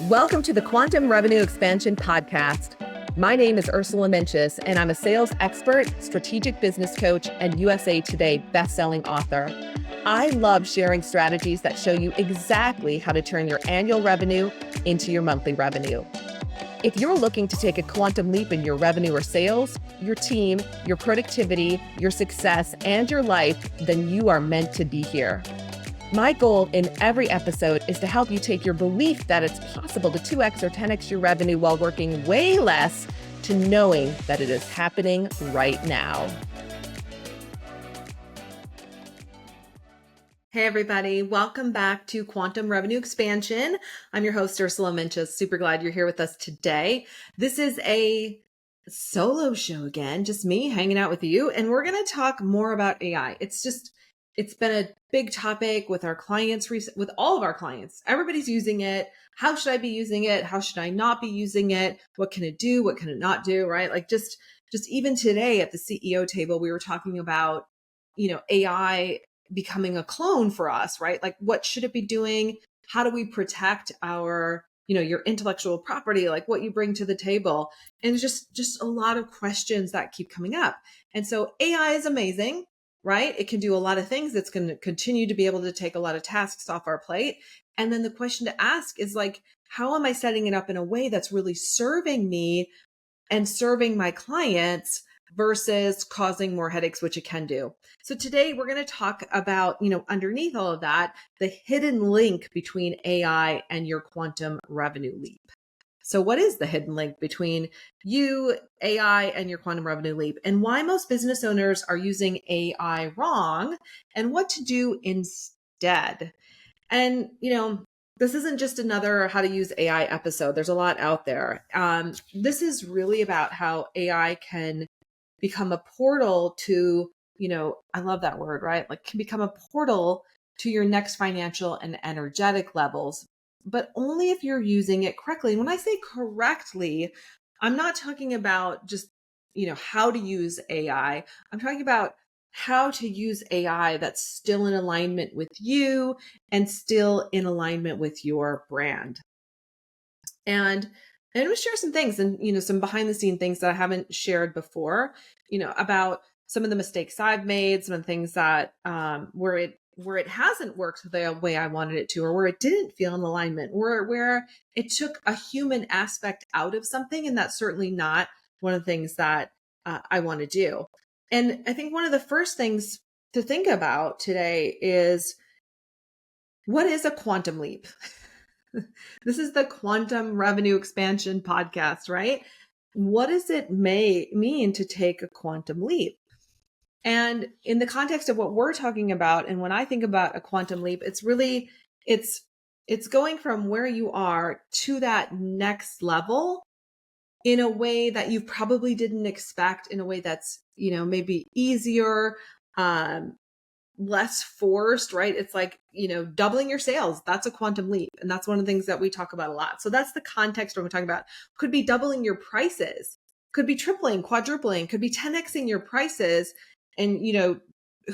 Welcome to the Quantum Revenue Expansion Podcast. My name is Ursula, and I'm a sales expert, strategic business coach, and USA Today bestselling author. I love sharing strategies that show you exactly how to turn your annual revenue into your monthly revenue. If you're looking to take a quantum leap in your revenue or sales, your team, your productivity, your success, and your life, then you are meant to be here. My goal in every episode is to help you take your belief that it's possible to 2x or 10x your revenue while working way less to knowing that it is happening right now. Hey everybody, welcome back to Quantum Revenue Expansion. I'm your host, Ursula. Super glad you're here with us today. This is a solo show again, just me hanging out with you, and we're going to talk more about AI. It's been a big topic with our clients, with all of our clients. Everybody's using it. How should I be using it? How should I not be using it? What can it do? What can it not do? Right? Like just even today at the CEO table, we were talking about, AI becoming a clone for us, right? Like what should it be doing? How do we protect our, your intellectual property, like what you bring to the table? And just a lot of questions that keep coming up. And so AI is amazing, right? It can do a lot of things. It's going to continue to be able to take a lot of tasks off our plate. And then the question to ask is like, how am I setting it up in a way that's really serving me and serving my clients versus causing more headaches, which it can do. So today we're going to talk about, underneath all of that, the hidden link between AI and your quantum revenue leap. So what is the hidden link between you, AI, and your quantum revenue leap, and why most business owners are using AI wrong, and what to do instead? And, this isn't just another how to use AI episode. There's a lot out there. This is really about how AI can become a portal to, I love that word, right? Like can become a portal to your next financial and energetic levels, but only if you're using it correctly. And when I say correctly, I'm not talking about just, how to use AI. I'm talking about how to use AI that's still in alignment with you and still in alignment with your brand. And I'm going to share some things and, some behind the scene things that I haven't shared before, about some of the mistakes I've made, some of the things that, where it hasn't worked the way I wanted it to, or where it didn't feel in alignment, where it took a human aspect out of something. And that's certainly not one of the things that I want to do. And I think one of the first things to think about today is, what is a quantum leap? This is the Quantum Revenue Expansion Podcast, right? What does it mean to take a quantum leap? And in the context of what we're talking about, and when I think about a quantum leap, it's really, it's going from where you are to that next level in a way that you probably didn't expect, in a way that's, maybe easier, less forced, right? It's like, doubling your sales. That's a quantum leap. And that's one of the things that we talk about a lot. So that's the context when we're talking about. Could be doubling your prices, could be tripling, quadrupling, could be 10xing your prices and,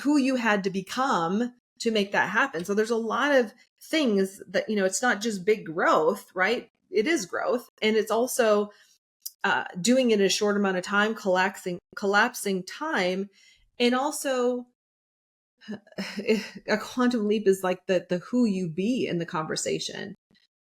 who you had to become to make that happen. So there's a lot of things that, it's not just big growth, right? It is growth. And it's also doing it in a short amount of time, collapsing time, and also a quantum leap is like the who you be in the conversation.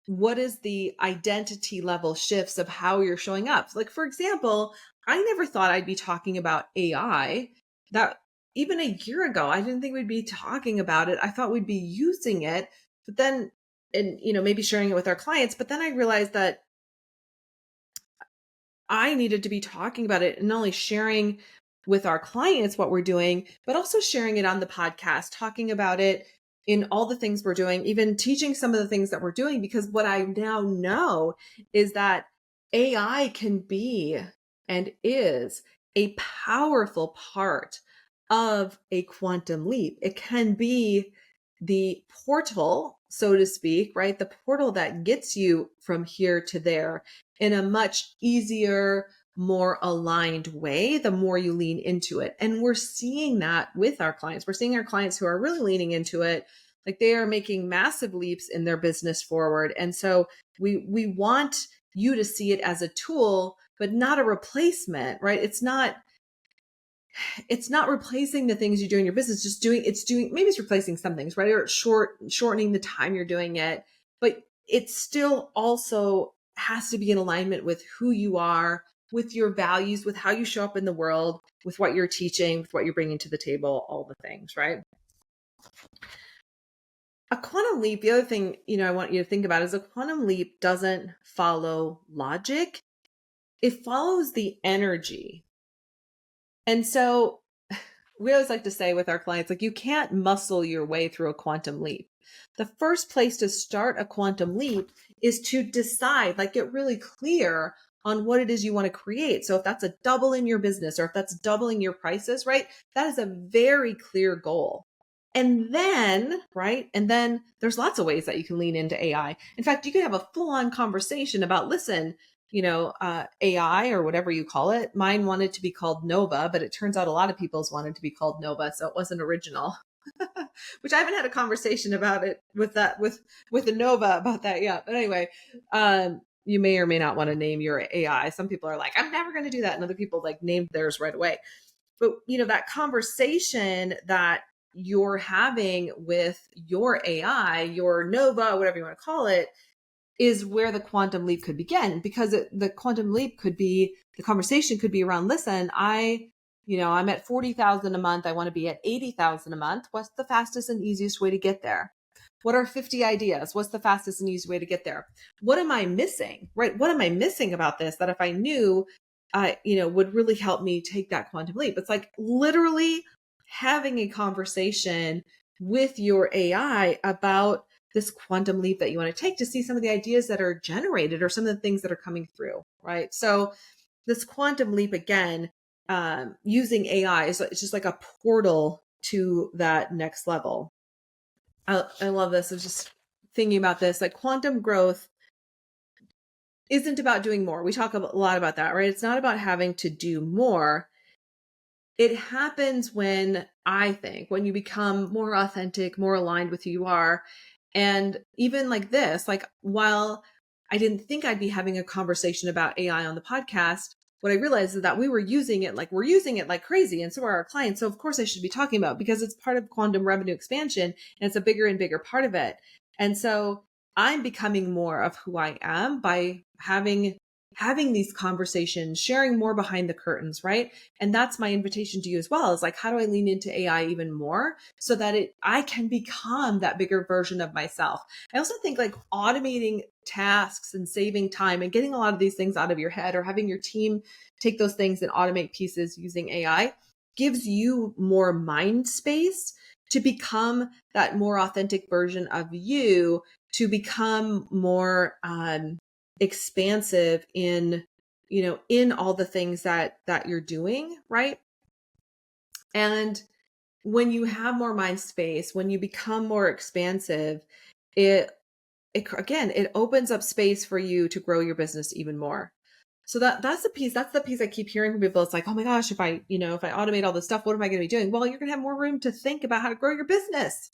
What is the identity level shifts of how you're showing up? Like, for example, I never thought I'd be talking about AI. That even a year ago, I didn't think we'd be talking about it. I thought we'd be using it, but then, and, maybe sharing it with our clients. But then I realized that I needed to be talking about it and not only sharing with our clients what we're doing, but also sharing it on the podcast, talking about it in all the things we're doing, even teaching some of the things that we're doing, because what I now know is that AI can be and is a powerful part of a quantum leap. It can be the portal, so to speak, right? The portal that gets you from here to there in a much easier, more aligned way, the more you lean into it. And we're seeing that with our clients. We're seeing our clients who are really leaning into it, Like they are making massive leaps in their business forward. And so we want you to see it as a tool, but not a replacement, right? It's not replacing the things you do in your business, maybe it's replacing some things, right? Or shortening the time you're doing it, but it still also has to be in alignment with who you are, with your values, with how you show up in the world, with what you're teaching, with what you're bringing to the table, all the things, right? A quantum leap, the other thing, I want you to think about is a quantum leap doesn't follow logic. It follows the energy. And so we always like to say with our clients, like, you can't muscle your way through a quantum leap. The first place to start a quantum leap is to decide, like, get really clear on what it is you want to create. So if that's a double in your business, or if that's doubling your prices, right? That is a very clear goal. And then, right? And then there's lots of ways that you can lean into AI. In fact, you could have a full on conversation about, listen, AI or whatever you call it. Mine wanted to be called Nova, but it turns out a lot of people's wanted to be called Nova. So it wasn't original, which I haven't had a conversation about it with the Nova about that yet. But anyway, you may or may not want to name your AI. Some people are like, I'm never going to do that. And other people like named theirs right away. But that conversation that you're having with your AI, your Nova, whatever you want to call it, is where the quantum leap could begin, because the quantum leap could be, the conversation could be around, listen, I'm at 40,000 a month. I want to be at 80,000 a month. What's the fastest and easiest way to get there? What are 50 ideas? What's the fastest and easiest way to get there? What am I missing, right? What am I missing about this that if I knew, would really help me take that quantum leap? It's like literally having a conversation with your AI about this quantum leap that you want to take, to see some of the ideas that are generated or some of the things that are coming through, right? So this quantum leap, again, using AI it's just like a portal to that next level. I love this. I was just thinking about this, like quantum growth isn't about doing more. We talk a lot about that, right? It's not about having to do more. It happens when you become more authentic, more aligned with who you are. And even like this, like, while I didn't think I'd be having a conversation about AI on the podcast, what I realized is that we're using it like crazy. And so are our clients. So of course I should be talking about it, because it's part of quantum revenue expansion and it's a bigger and bigger part of it. And so I'm becoming more of who I am by having these conversations, sharing more behind the curtains, right? And that's my invitation to you as well, is like, how do I lean into AI even more so that I can become that bigger version of myself? I also think like automating tasks and saving time and getting a lot of these things out of your head, or having your team take those things and automate pieces using AI, gives you more mind space to become that more authentic version of you, to become more expansive in all the things that you're doing, right? And when you have more mind space, when you become more expansive, it opens up space for you to grow your business even more. So that's the piece I keep hearing from people. It's like, oh my gosh, if I automate all this stuff, what am I going to be doing? Well, you're going to have more room to think about how to grow your business,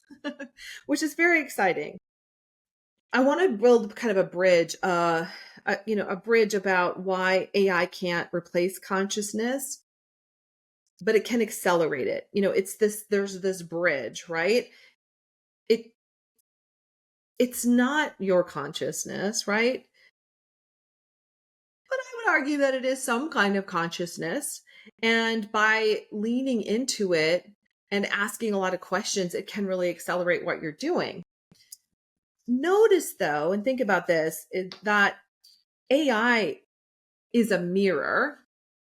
which is very exciting. I want to build kind of a bridge, a bridge about why AI can't replace consciousness, but it can accelerate it. There's this bridge, right? It's not your consciousness, right? But I would argue that it is some kind of consciousness. And by leaning into it and asking a lot of questions, it can really accelerate what you're doing. Notice though, and think about this, is that AI is a mirror.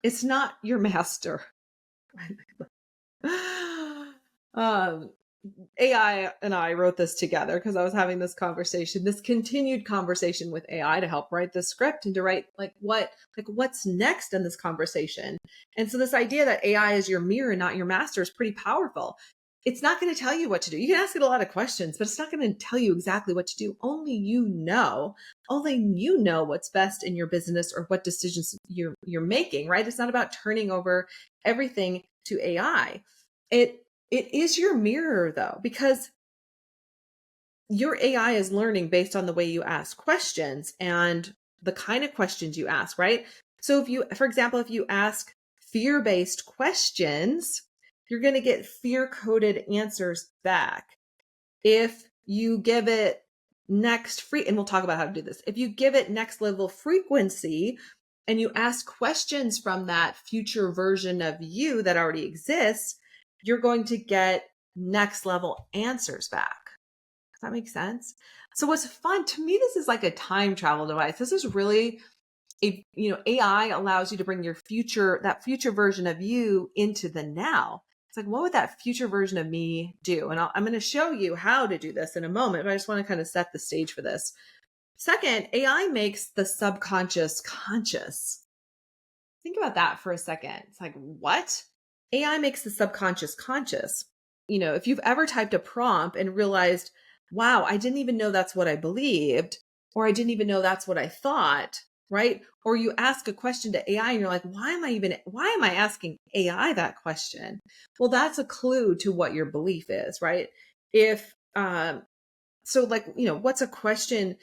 It's not your master. AI and I wrote this together because I was having this continued conversation with AI to help write the script and to write what's next in this conversation. And so this idea that AI is your mirror, not your master, is pretty powerful. It's not going to tell you what to do. You can ask it a lot of questions, but it's not going to tell you exactly what to do. Only you know what's best in your business or what decisions you're making, right? It's not about turning over everything to AI. It is your mirror though, because your AI is learning based on the way you ask questions and the kind of questions you ask, right? So if you, for example, if you ask fear-based questions, you're going to get fear-coded answers back. If you give it and we'll talk about how to do this. If you give it next level frequency and you ask questions from that future version of you that already exists, you're going to get next level answers back. Does that make sense? So what's fun to me, this is like a time travel device. This is really AI allows you to bring that future version of you into the now. It's like, what would that future version of me do? And I'm going to show you how to do this in a moment, but I just want to kind of set the stage for this. Second, AI makes the subconscious conscious. Think about that for a second. It's like, what? AI makes the subconscious conscious. If you've ever typed a prompt and realized, wow, I didn't even know that's what I believed, or I didn't even know that's what I thought, right? Or you ask a question to AI and you're like, why am I asking AI that question? Well, that's a clue to what your belief is, right? What's a question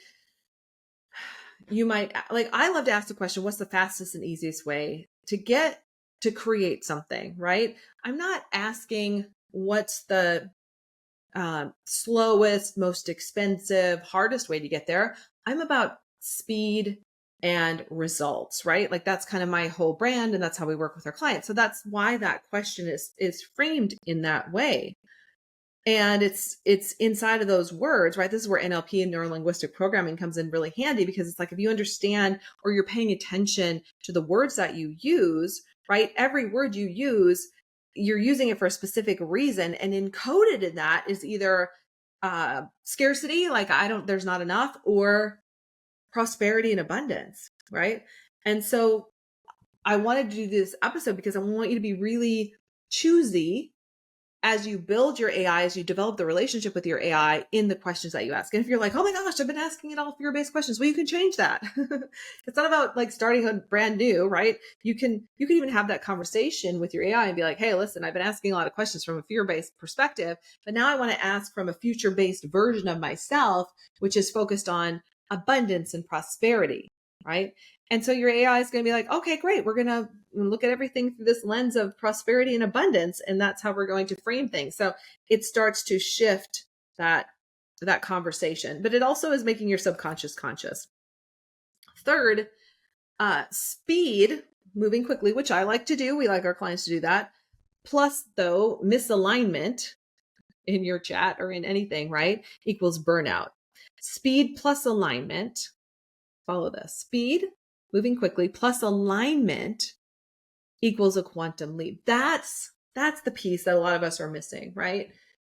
you might like? I love to ask the question, what's the fastest and easiest way to get to create something, right? I'm not asking what's the slowest, most expensive, hardest way to get there. I'm about speed and results, right? Like that's kind of my whole brand, and that's how we work with our clients. So that's why that question is framed in that way. And it's inside of those words, right? This is where NLP and neurolinguistic programming comes in really handy, because it's like, if you understand or you're paying attention to the words that you use, right? Every word you use, you're using it for a specific reason, and encoded in that is either scarcity, like there's not enough, or prosperity and abundance, right? And so I wanted to do this episode because I want you to be really choosy as you build your AI, as you develop the relationship with your AI in the questions that you ask. And if you're like, oh my gosh, I've been asking it all fear-based questions, well, you can change that. It's not about like starting a brand new, right? You can even have that conversation with your AI and be like, hey, listen, I've been asking a lot of questions from a fear-based perspective, but now I want to ask from a future-based version of myself, which is focused on abundance and prosperity, right? And so your AI is going to be like, okay, great. We're going to look at everything through this lens of prosperity and abundance. And that's how we're going to frame things. So it starts to shift that conversation, but it also is making your subconscious conscious. Third, speed, moving quickly, which I like to do. We like our clients to do that. Plus, though, misalignment in your chat or in anything, right, equals burnout. Speed plus alignment. Follow this. Speed, moving quickly, plus alignment equals a quantum leap. That's the piece that a lot of us are missing, right?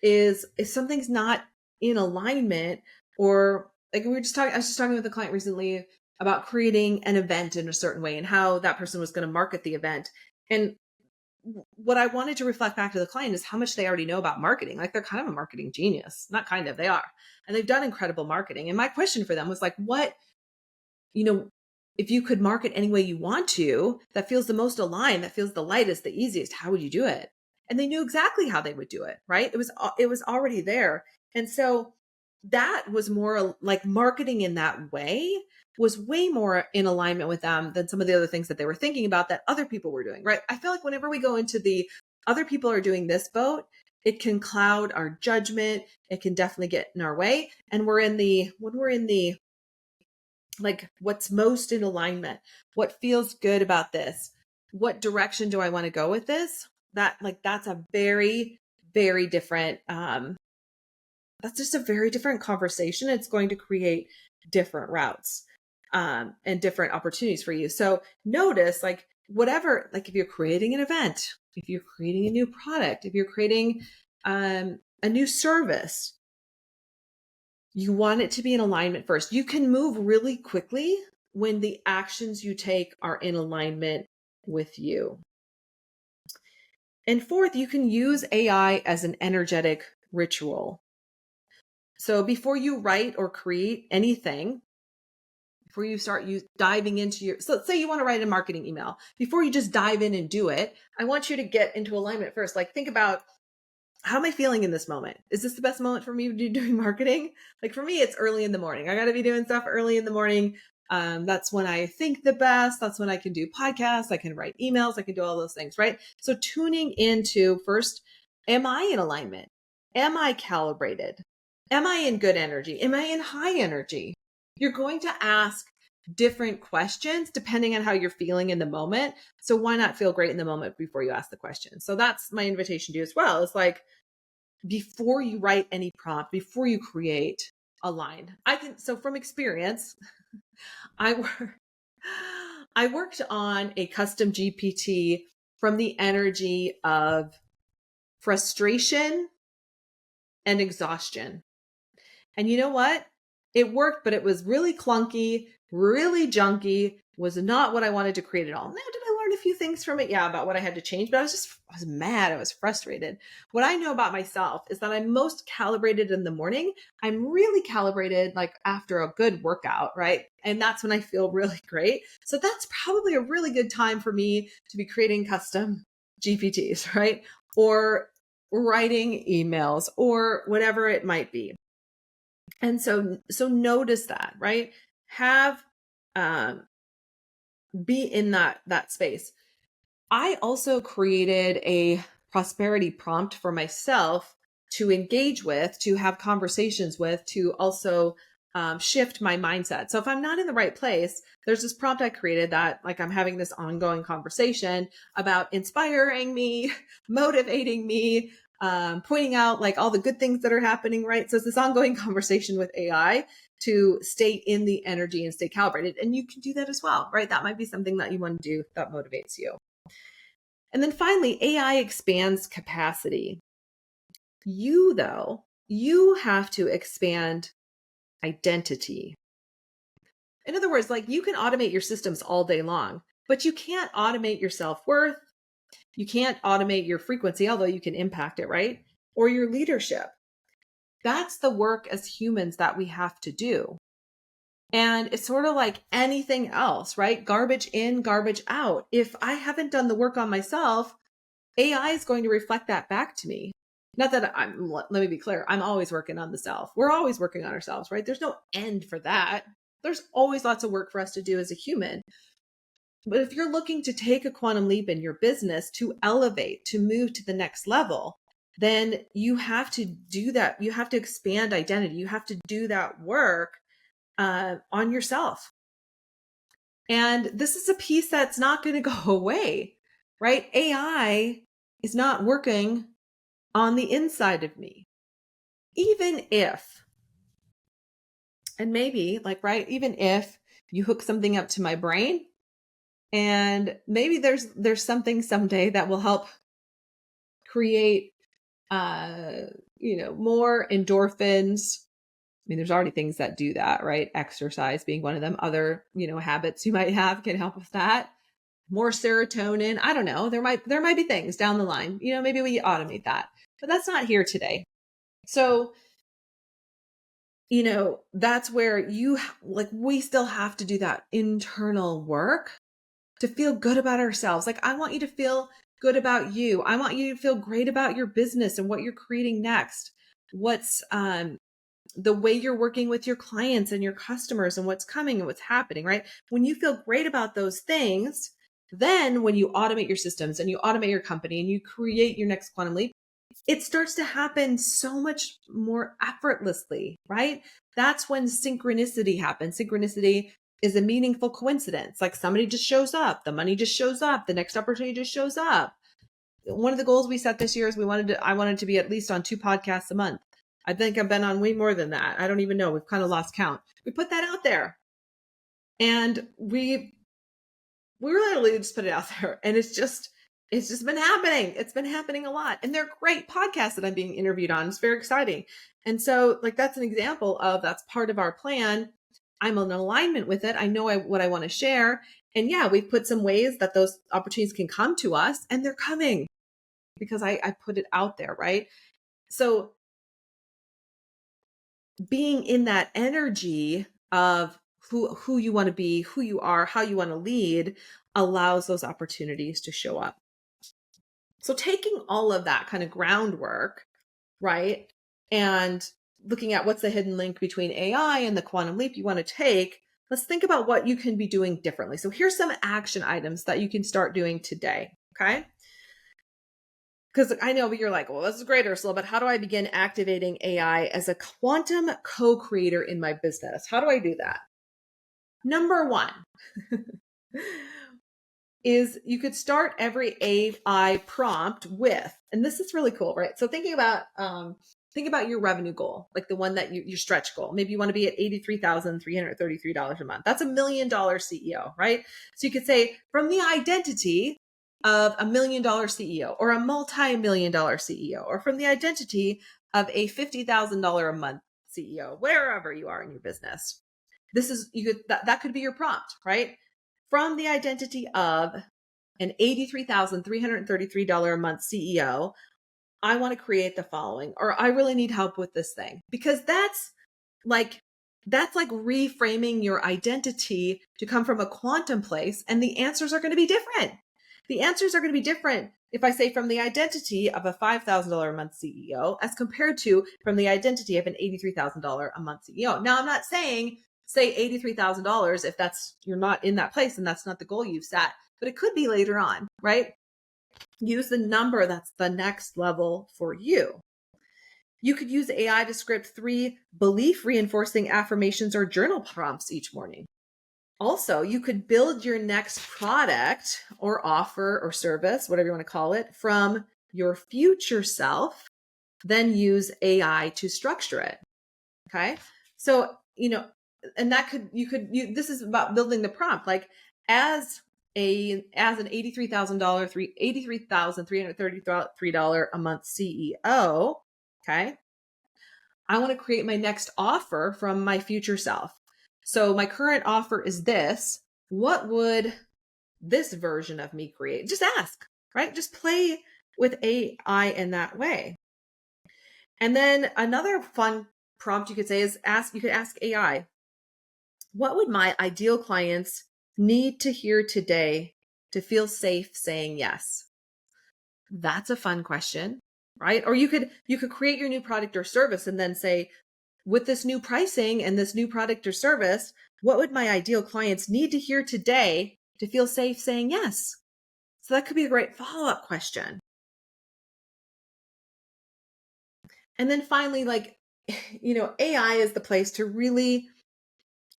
Is if something's not in alignment, or like I was just talking with a client recently about creating an event in a certain way and how that person was going to market the event. And what I wanted to reflect back to the client is how much they already know about marketing. Like they're kind of a marketing genius, not kind of, they are. And they've done incredible marketing. And my question for them was like, if you could market any way you want to, that feels the most aligned, that feels the lightest, the easiest, how would you do it? And they knew exactly how they would do it, right? It was already there. And so that was more like marketing in that way was way more in alignment with them than some of the other things that they were thinking about that other people were doing, right? I feel like whenever we go into the other people are doing this boat, it can cloud our judgment. It can definitely get in our way. And when we're in the like what's most in alignment, what feels good about this, what direction do I want to go with this, that's a very, very different that's just a very different conversation. It's going to create different routes and different opportunities for you. So notice, like, whatever, like if you're creating an event, if you're creating a new product, if you're creating a new service, you want it to be in alignment first. You can move really quickly when the actions you take are in alignment with you. And fourth, you can use AI as an energetic ritual. So before you write or create anything, before you start diving into so let's say you want to write a marketing email, before you just dive in and do it, I want you to get into alignment first. Like think about how am I feeling in this moment? Is this the best moment for me to be doing marketing? Like for me, it's early in the morning. I got to be doing stuff early in the morning. That's when I think the best. That's when I can do podcasts. I can write emails. I can do all those things, right? So tuning into first, am I in alignment? Am I calibrated? Am I in good energy? Am I in high energy? You're going to ask different questions depending on how you're feeling in the moment. So why not feel great in the moment before you ask the question? So that's my invitation to you as well. It's like, before you write any prompt, before you create a line, so from experience, I work, I worked on a custom GPT from the energy of frustration and exhaustion. And you know what? It worked, but it was really clunky, really junky, was not what I wanted to create at all. Now, did I learn a few things from it? Yeah, about what I had to change, but I was mad. I was frustrated. What I know about myself is that I'm most calibrated in the morning. I'm really calibrated like after a good workout, right? And that's when I feel really great. So that's probably a really good time for me to be creating custom GPTs, right? Or writing emails or whatever it might be. And so notice that, right? Have, be in that space. I also created a prosperity prompt for myself to engage with, to have conversations with, to also shift my mindset. So if I'm not in the right place, there's this prompt I created that like I'm having this ongoing conversation about inspiring me, motivating me, pointing out like all the good things that are happening, right? So it's this ongoing conversation with AI to stay in the energy and stay calibrated. And you can do that as well, right? That might be something that you want to do that motivates you. And then finally, AI expands capacity. You, though, you have to expand identity. In other words, like you can automate your systems all day long, but you can't automate your self-worth. You can't automate your frequency, although you can impact it, right? Or your leadership. That's the work as humans that we have to do. And it's sort of like anything else, right? Garbage in, garbage out. If I haven't done the work on myself, AI is going to reflect that back to me. Not that let me be clear, I'm always working on the self. We're always working on ourselves, right? There's no end for that. There's always lots of work for us to do as a human. But if you're looking to take a quantum leap in your business, to elevate, to move to the next level, then you have to do that. You have to expand identity. You have to do that work on yourself. And this is a piece that's not going to go away, right? AI is not working on the inside of me. Even if, and maybe like, right, even if you hook something up to my brain and maybe there's something someday that will help create, more endorphins. I mean, there's already things that do that, right? Exercise being one of them. Other, habits you might have can help with that. More serotonin. I don't know. There might be things down the line. Maybe we automate that, but that's not here today. So, that's where we still have to do that internal work to feel good about ourselves. Like, I want you to feel good about you. I want you to feel great about your business and what you're creating next. What's, the way you're working with your clients and your customers and what's coming and what's happening, right? When you feel great about those things, then when you automate your systems and you automate your company and you create your next quantum leap, it starts to happen so much more effortlessly, right? That's when synchronicity happens. Synchronicity is a meaningful coincidence. Like somebody just shows up, the money just shows up, the next opportunity just shows up. One of the goals we set this year is I wanted to be at least on 2 podcasts a month. I think I've been on way more than that. I don't even know. We've kind of lost count. We put that out there and we literally just put it out there, and it's just been happening. It's been happening a lot, and they're great podcasts that I'm being interviewed on. It's very exciting. And so like, that's an example of, that's part of our plan. I'm in alignment with it. I know what I want to share. And yeah, we've put some ways that those opportunities can come to us, and they're coming because I put it out there. Right. So being in that energy of who you want to be, who you are, how you want to lead, allows those opportunities to show up. So taking all of that kind of groundwork, right? And looking at what's the hidden link between AI and the quantum leap you want to take, let's think about what you can be doing differently. So here's some action items that you can start doing today, okay? Because I know you're like, well, this is great, Ursula, but how do I begin activating AI as a quantum co-creator in my business? How do I do that? Number one is you could start every AI prompt with, and this is really cool, right? So think about your revenue goal, like the one that your stretch goal. Maybe you want to be at $83,333 a month. That's $1 million CEO, right? So you could say from the identity of $1 million CEO or a multi-million dollar CEO, or from the identity of a $50,000 a month CEO, wherever you are in your business. This is that could be your prompt, right? From the identity of an $83,333 a month CEO, I want to create the following, or I really need help with this thing, because that's like reframing your identity to come from a quantum place. And the answers are going to be different. The answers are going to be different if I say from the identity of a $5,000 a month CEO as compared to from the identity of an $83,000 a month CEO. Now, I'm not saying say $83,000 if you're not in that place and that's not the goal you've set, but it could be later on, right? Use the number that's the next level for you. You could use AI to script 3 belief reinforcing affirmations or journal prompts each morning. Also, you could build your next product or offer or service, whatever you want to call it, from your future self, then use AI to structure it. Okay. So, and this is about building the prompt. Like as an $83,333 a month CEO, okay, I want to create my next offer from my future self. So my current offer is this. What would this version of me create? Just ask, right? Just play with AI in that way. And then another fun prompt you could say is you could ask AI, what would my ideal clients need to hear today to feel safe saying yes? That's a fun question, right? Or you could create your new product or service and then say, with this new pricing and this new product or service, what would my ideal clients need to hear today to feel safe saying yes? So that could be a great follow-up question. And then finally, AI is the place to really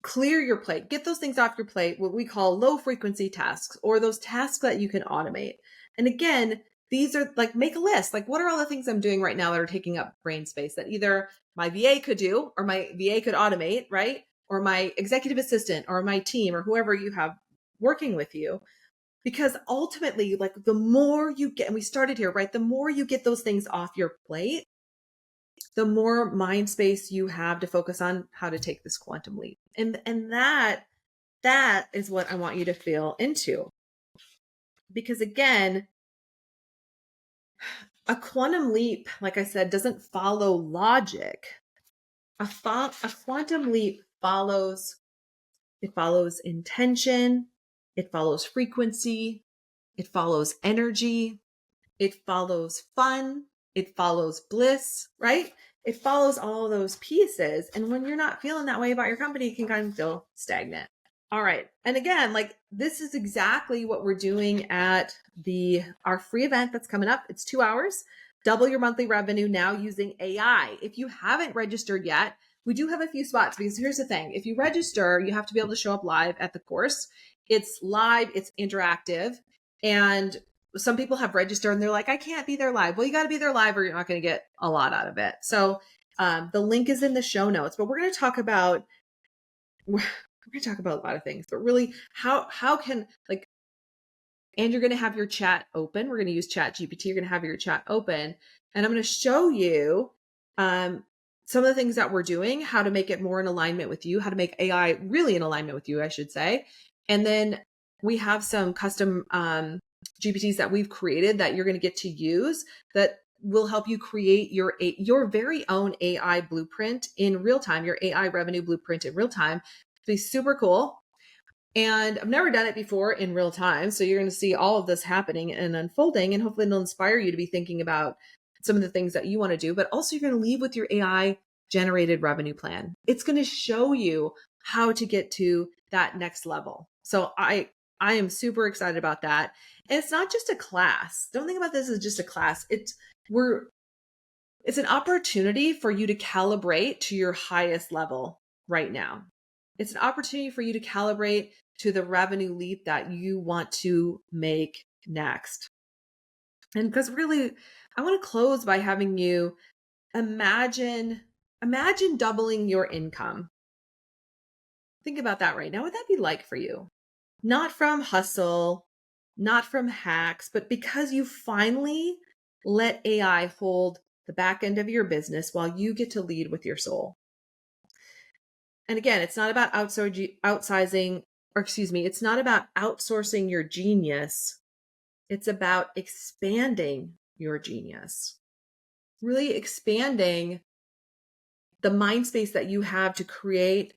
clear your plate, get those things off your plate, what we call low frequency tasks, or those tasks that you can automate. And again, these are like, make a list. Like, what are all the things I'm doing right now that are taking up brain space that either my VA could do, or my VA could automate, right? Or my executive assistant, or my team, or whoever you have working with you. Because ultimately, like the more you get, and we started here, right? The more you get those things off your plate, the more mind space you have to focus on how to take this quantum leap. And that is what I want you to feel into. Because again, a quantum leap, like I said, doesn't follow logic. A quantum leap follows intention, it follows frequency, it follows energy, it follows fun, it follows bliss, right? It follows all of those pieces. And when you're not feeling that way about your company, you can kind of feel stagnant. All right. And again, like this is exactly what we're doing at our free event that's coming up. It's 2 hours. Double your monthly revenue now using AI. If you haven't registered yet, we do have a few spots, because here's the thing. If you register, you have to be able to show up live at the course. It's live, it's interactive, and some people have registered and they're like, I can't be there live. Well, you got to be there live or you're not going to get a lot out of it. So the link is in the show notes, but we're going to talk about a lot of things, but really how can and you're going to have your chat open. We're going to use Chat GPT. You're going to have your chat open, and I'm going to show you some of the things that we're doing, how to make it more in alignment with you, how to make AI really in alignment with you, I should say. And then we have some custom GPTs that we've created that you're going to get to use that will help you create your very own AI blueprint in real time, your AI revenue blueprint in real time. It'll be super cool. And I've never done it before in real time. So you're going to see all of this happening and unfolding, and hopefully it'll inspire you to be thinking about some of the things that you want to do, but also you're going to leave with your AI generated revenue plan. It's going to show you how to get to that next level. So I am super excited about that. And it's not just a class. Don't think about this as just a class. It's an opportunity for you to calibrate to your highest level right now. It's an opportunity for you to calibrate to the revenue leap that you want to make next. And because really, I want to close by having you imagine doubling your income. Think about that right now. What would that be like for you? Not from hustle, not from hacks, but because you finally let AI hold the back end of your business while you get to lead with your soul. And again, it's not about it's not about outsourcing your genius. It's about expanding your genius. Really expanding the mind space that you have to create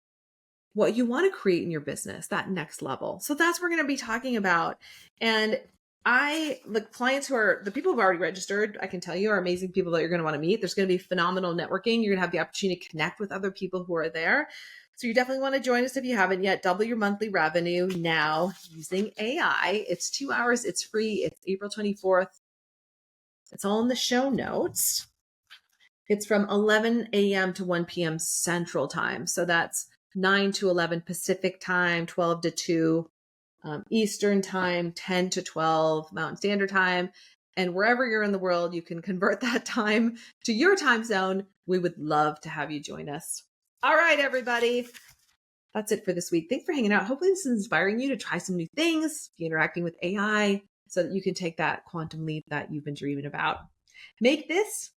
what you want to create in your business, that next level. So that's what we're going to be talking about. And the people who've already registered, I can tell you, are amazing people that you're going to want to meet. There's going to be phenomenal networking. You're going to have the opportunity to connect with other people who are there. So you definitely want to join us if you haven't yet. Double your monthly revenue now using AI. It's 2 hours. It's free. It's April 24th. It's all in the show notes. It's from 11 a.m. to 1 p.m. Central Time. So that's 9 to 11 Pacific Time, 12 to 2 Eastern Time, 10 to 12 Mountain Standard Time. And wherever you're in the world, you can convert that time to your time zone. We would love to have you join us. All right, everybody. That's it for this week. Thanks for hanging out. Hopefully this is inspiring you to try some new things, be interacting with AI so that you can take that quantum leap that you've been dreaming about. Make this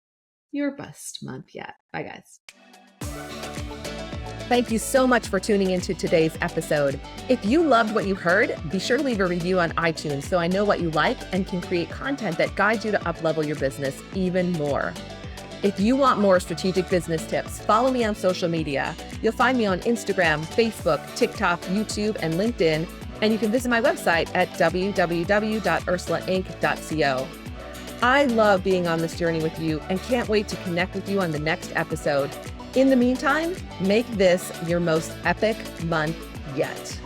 your best month yet. Bye, guys. Thank you so much for tuning into today's episode. If you loved what you heard, be sure to leave a review on iTunes so I know what you like and can create content that guides you to up-level your business even more. If you want more strategic business tips, follow me on social media. You'll find me on Instagram, Facebook, TikTok, YouTube, and LinkedIn, and you can visit my website at www.ursulainc.co. I love being on this journey with you and can't wait to connect with you on the next episode. In the meantime, make this your most epic month yet.